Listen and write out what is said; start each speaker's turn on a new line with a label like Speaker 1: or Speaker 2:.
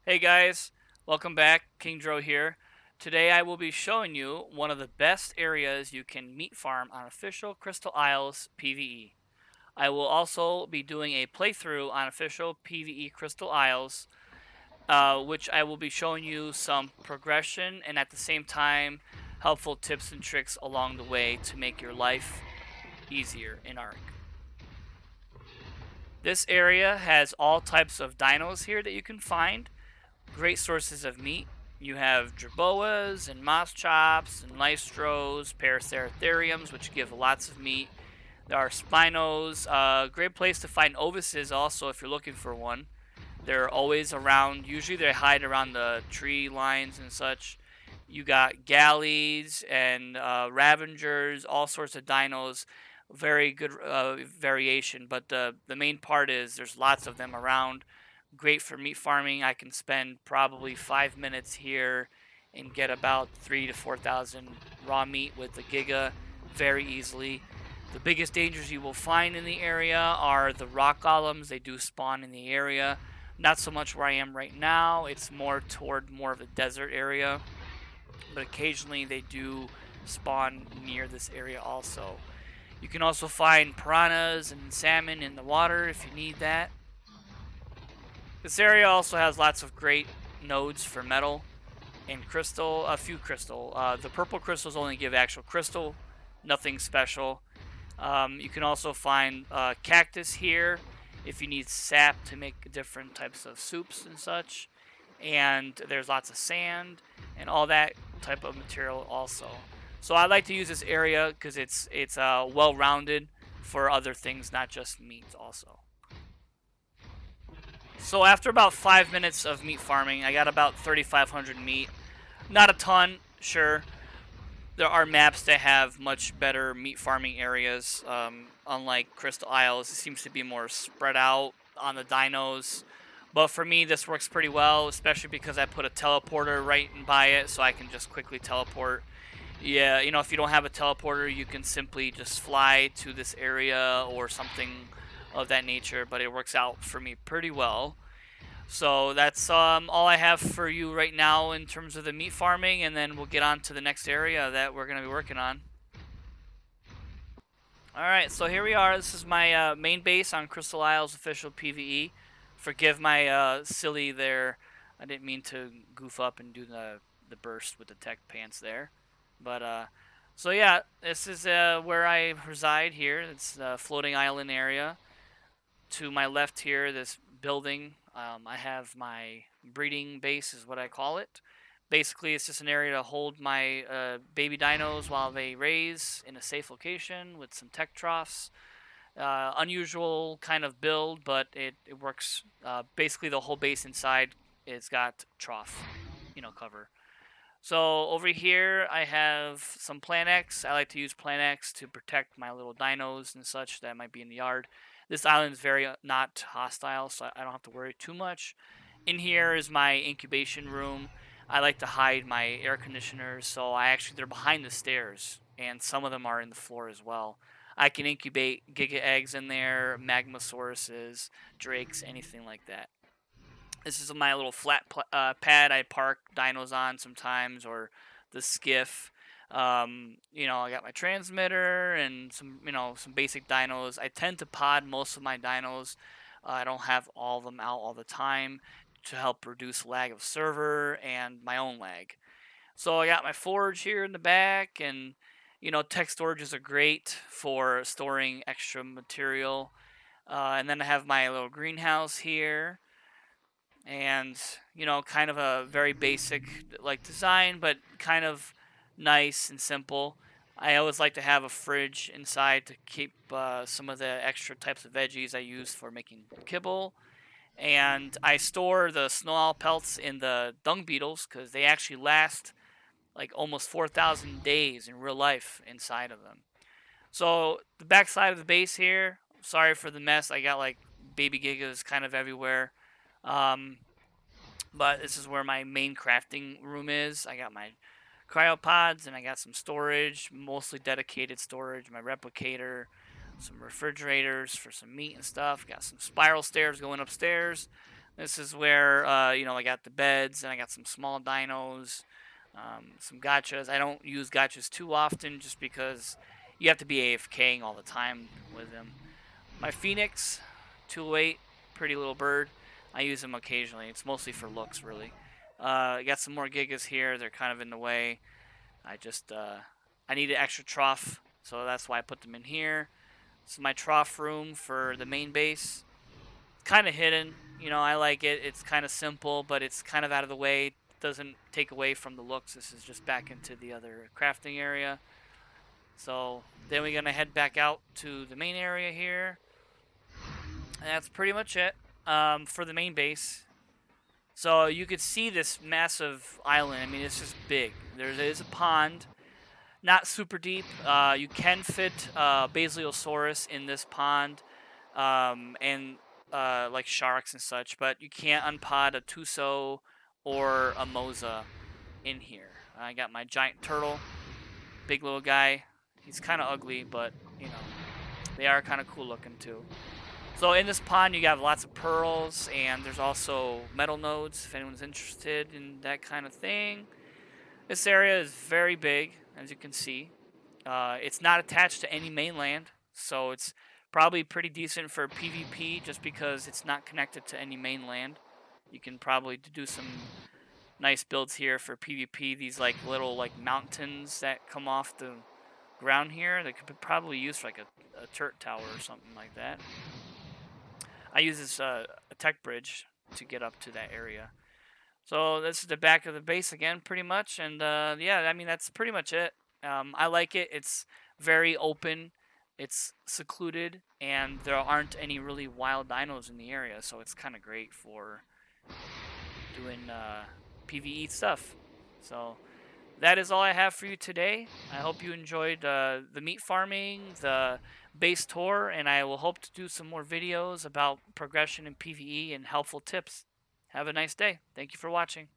Speaker 1: Hey guys, welcome back. King Dro here. Today I will be showing you one of the best areas you can meat farm on official Crystal Isles PvE. I will also be doing a playthrough on official PvE Crystal Isles, which I will be showing you some progression and at the same time helpful tips and tricks along the way to make your life easier in Ark. This area has all types of dinos here that you can find. Great sources of meat. You have jerboas and moschops and lystros, paraceratheriums, which give lots of meat. There are spinos. Great place to find ovises also if you're looking for one. They're always around. Usually they hide around the tree lines and such. You got galleys and ravengers, all sorts of dinos. Very good variation, but the main part is there's lots of them around. Great for meat farming. I can spend probably 5 minutes here and get about 3 to 4,000 raw meat with the Giga very easily. The biggest dangers you will find in the area are the rock golems. They do spawn in the area. Not so much where I am right now. It's more toward more of a desert area, but occasionally they do spawn near this area also. You can also find piranhas and salmon in the water if you need that. This area also has lots of great nodes for metal and crystal, a few crystal. The purple crystals only give actual crystal, nothing special. You can also find cactus here if you need sap to make different types of soups and such. And there's lots of sand and all that type of material also. So I like to use this area because it's well rounded for other things, not just meat also. So after about 5 minutes of meat farming, I got about 3,500 meat. Not a ton, sure. There are maps that have much better meat farming areas. Unlike Crystal Isles, it seems to be more spread out on the dinos. But for me, this works pretty well, especially because I put a teleporter right by it, so I can just quickly teleport. Yeah, if you don't have a teleporter, you can simply just fly to this area or something of that nature, but it works out for me pretty well. So that's all I have for you right now in terms of the meat farming, and then we'll get on to the next area that we're going to be working on. All right, so here we are. This is my main base on Crystal Isles official PvE. Forgive my silly there. I didn't mean to goof up and do the burst with the tech pants there, but so yeah, this is where I reside here. It's the floating island area. To my left here, this building, I have my breeding base, is what I call it. Basically, it's just an area to hold my baby dinos while they raise in a safe location with some tech troughs. Unusual kind of build, but it works. Basically, the whole base inside is got trough, cover. So over here, I have some Plant X. I like to use Plant X to protect my little dinos and such that might be in the yard. This island is very not hostile, so I don't have to worry too much. In here is my incubation room. I like to hide my air conditioners, so they're behind the stairs, and some of them are in the floor as well. I can incubate Giga eggs in there, Magmasauruses, Drakes, anything like that. This is my little flat pad I park dinos on sometimes, or the skiff. I got my transmitter and some basic dinos. I tend to pod most of my dinos. I don't have all of them out all the time to help reduce lag of server and my own lag. So I got my forge here in the back, and tech storages are great for storing extra material. And then I have my little greenhouse here, and kind of a very basic like design, but kind of nice and simple. I always like to have a fridge inside to keep some of the extra types of veggies I use for making kibble, and I store the snow owl pelts in the dung beetles because they actually last like almost 4,000 days in real life inside of them. So the back side of the base here, sorry for the mess, I got like baby gigas kind of everywhere. um, but this is where my main crafting room is. I got my cryopods and I got some storage, mostly dedicated storage, my replicator, some refrigerators for some meat and stuff. Got some spiral stairs going upstairs. This is where, I got the beds and I got some small dinos, some gotchas. I don't use gotchas too often just because you have to be AFKing all the time with them. My Phoenix, 208, pretty little bird. I use them occasionally. It's mostly for looks, really. I got some more Gigas here. They're kind of in the way. I need an extra trough, so that's why I put them in here. This is my trough room for the main base. Kind of hidden. I like it. It's kind of simple, but it's kind of out of the way. It doesn't take away from the looks. This is just back into the other crafting area. So then we're going to head back out to the main area here. And that's pretty much it for the main base. So you could see this massive island. I mean, it's just big. There is a pond. Not super deep. You can fit Basilosaurus in this pond, and like sharks and such, but you can't unpod a Tuso or a Moza in here. I got my giant turtle, big little guy. He's kind of ugly, but they are kind of cool looking too. So in this pond, you got lots of pearls, and there's also metal nodes if anyone's interested in that kind of thing. This area is very big, as you can see. It's not attached to any mainland, so it's probably pretty decent for PvP just because it's not connected to any mainland. You can probably do some nice builds here for PvP. These little mountains that come off the ground here that could be probably used for a turret tower or something like that. I use this a tech bridge to get up to that area. So this is the back of the base again, pretty much, and yeah, I mean that's pretty much it. I like it. It's very open, it's secluded, and there aren't any really wild dinos in the area, so it's kind of great for doing PvE stuff. So that is all I have for you today. I hope you enjoyed the meat farming, the base tour, and I will hope to do some more videos about progression in PvE and helpful tips. Have a nice day. Thank you for watching.